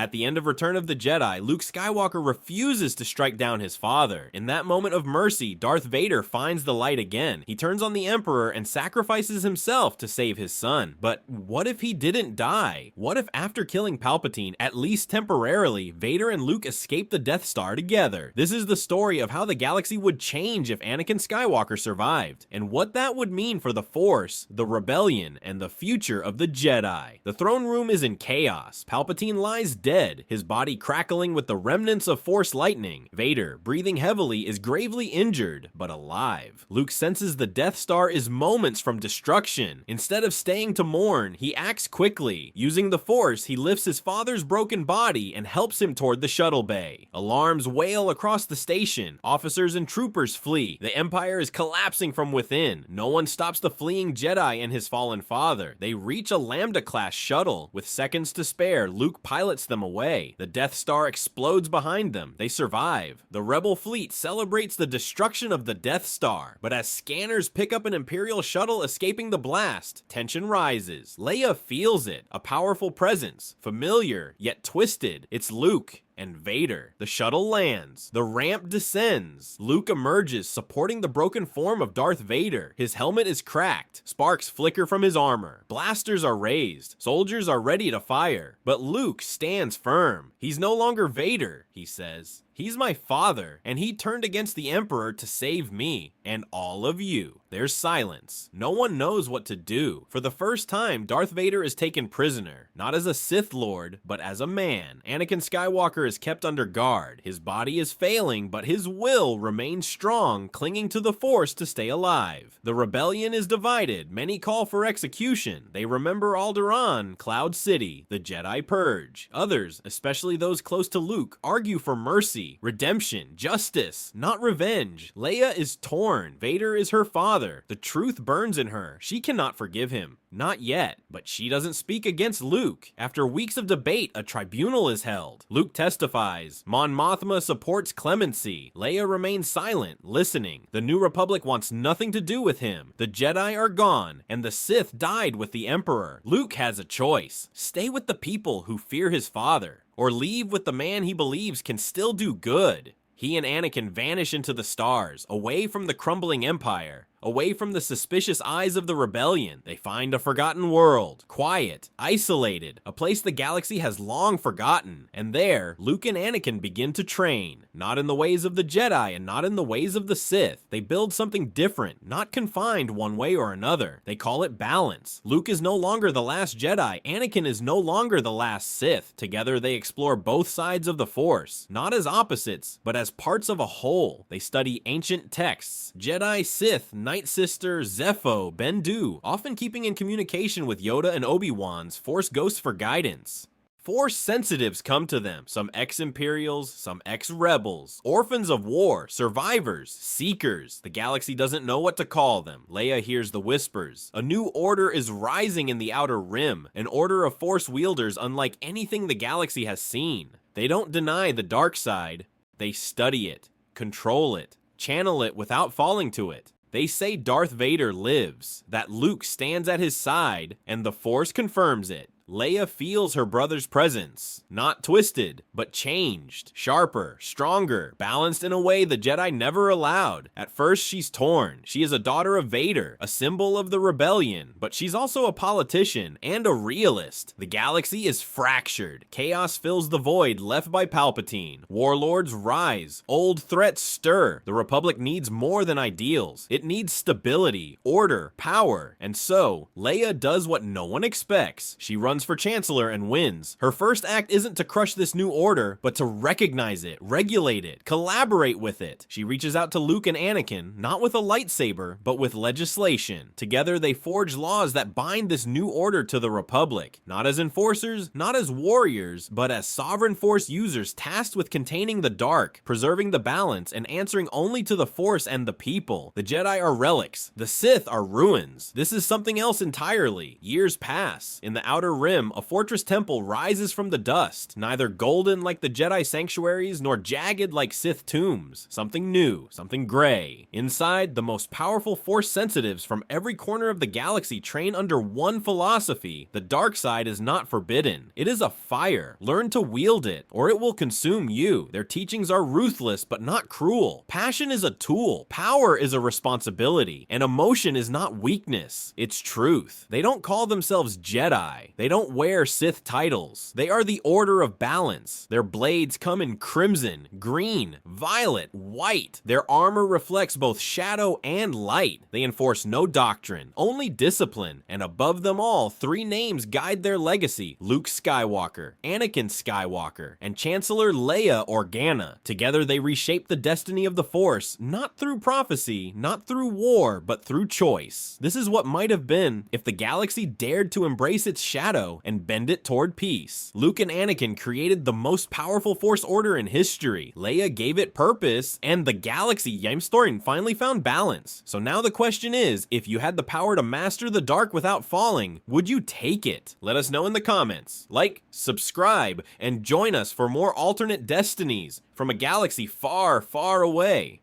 At the end of Return of the Jedi, Luke Skywalker refuses to strike down his father. In that moment of mercy, Darth Vader finds the light again. He turns on the Emperor and sacrifices himself to save his son. But what if he didn't die? What if after killing Palpatine, at least temporarily, Vader and Luke escape the Death Star together? This is the story of how the galaxy would change if Anakin Skywalker survived, and what that would mean for the Force, the Rebellion, and the future of the Jedi. The throne room is in chaos. Palpatine lies dead, his body crackling with the remnants of Force lightning. Vader, breathing heavily, is gravely injured, but alive. Luke senses the Death Star is moments from destruction. Instead of staying to mourn, he acts quickly. Using the Force, he lifts his father's broken body and helps him toward the shuttle bay. Alarms wail across the station. Officers and troopers flee. The Empire is collapsing from within. No one stops the fleeing Jedi and his fallen father. They reach a Lambda-class shuttle. With seconds to spare, Luke pilots them away. The Death Star explodes behind them. They survive. The Rebel fleet celebrates the destruction of the Death Star, but as scanners pick up an Imperial shuttle escaping the blast, tension rises. Leia feels it, a powerful presence, familiar yet twisted. It's Luke and Vader. The shuttle lands. The ramp descends. Luke emerges, supporting the broken form of Darth Vader. His helmet is cracked. Sparks flicker from his armor. Blasters are raised. Soldiers are ready to fire. But Luke stands firm. He's no longer Vader, he says. He's my father, and he turned against the Emperor to save me, and all of you. There's silence. No one knows what to do. For the first time, Darth Vader is taken prisoner, not as a Sith Lord, but as a man. Anakin Skywalker is kept under guard. His body is failing, but his will remains strong, clinging to the Force to stay alive. The rebellion is divided. Many call for execution. They remember Alderaan, Cloud City, the Jedi Purge. Others, especially those close to Luke, argue for mercy, redemption, justice, not revenge. Leia is torn. Vader is her father. The truth burns in her. She cannot forgive him. Not yet, but she doesn't speak against Luke. After weeks of debate, a tribunal is held. Luke testifies. Mon Mothma supports clemency. Leia remains silent, listening. The New Republic wants nothing to do with him. The Jedi are gone, and the Sith died with the Emperor. Luke has a choice. Stay with the people who fear his father, or leave with the man he believes can still do good. He and Anakin vanish into the stars, away from the crumbling Empire. Away from the suspicious eyes of the rebellion. They find a forgotten world, quiet, isolated, a place the galaxy has long forgotten. And there, Luke and Anakin begin to train. Not in the ways of the Jedi and not in the ways of the Sith. They build something different, not confined one way or another. They call it balance. Luke is no longer the last Jedi. Anakin is no longer the last Sith. Together they explore both sides of the Force, not as opposites, but as parts of a whole. They study ancient texts, Jedi, Sith, Night Sister, Zepho, Bendu, often keeping in communication with Yoda and Obi-Wan's Force ghosts for guidance. Force sensitives come to them, some ex-Imperials, some ex-Rebels, orphans of war, survivors, seekers. The galaxy doesn't know what to call them. Leia hears the whispers. A new order is rising in the Outer Rim, an order of Force wielders unlike anything the galaxy has seen. They don't deny the dark side. They study it, control it, channel it without falling to it. They say Darth Vader lives, that Luke stands at his side, and the Force confirms it. Leia feels her brother's presence, not twisted, but changed, sharper, stronger, balanced in a way the Jedi never allowed. At first, she's torn. She is a daughter of Vader, a symbol of the rebellion, but she's also a politician and a realist. The galaxy is fractured. Chaos fills the void left by Palpatine. Warlords rise. Old threats stir. The Republic needs more than ideals. It needs stability, order, power, and so, Leia does what no one expects. She runs for Chancellor and wins. Her first act isn't to crush this new order, but to recognize it, regulate it, collaborate with it. She reaches out to Luke and Anakin, not with a lightsaber, but with legislation. Together they forge laws that bind this new order to the Republic, not as enforcers, not as warriors, but as sovereign Force users tasked with containing the dark, preserving the balance, and answering only to the Force and the people. The Jedi are relics. The Sith are ruins. This is something else entirely. Years pass. In the Outer Rim, Rim, a fortress temple rises from the dust, neither golden like the Jedi sanctuaries nor jagged like Sith tombs. Something new, something gray. Inside, the most powerful Force sensitives from every corner of the galaxy train under one philosophy: the dark side is not forbidden. It is a fire. Learn to wield it, or it will consume you. Their teachings are ruthless but not cruel. Passion is a tool. Power is a responsibility. And emotion is not weakness. It's truth. They don't call themselves Jedi. They don't wear Sith titles. They are the Order of Balance. Their blades come in crimson, green, violet, white. Their armor reflects both shadow and light. They enforce no doctrine, only discipline. And above them all, three names guide their legacy: Luke Skywalker, Anakin Skywalker, and Chancellor Leia Organa. Together they reshape the destiny of the Force, not through prophecy, not through war, but through choice. This is what might have been if the galaxy dared to embrace its shadow and bend it toward peace. Luke and Anakin created the most powerful Force order in history. Leia gave it purpose, and the galaxy, James Thorin, finally found balance. So now the question is, if you had the power to master the dark without falling, would you take it? Let us know in the comments. Like, subscribe, and join us for more alternate destinies from a galaxy far, far away.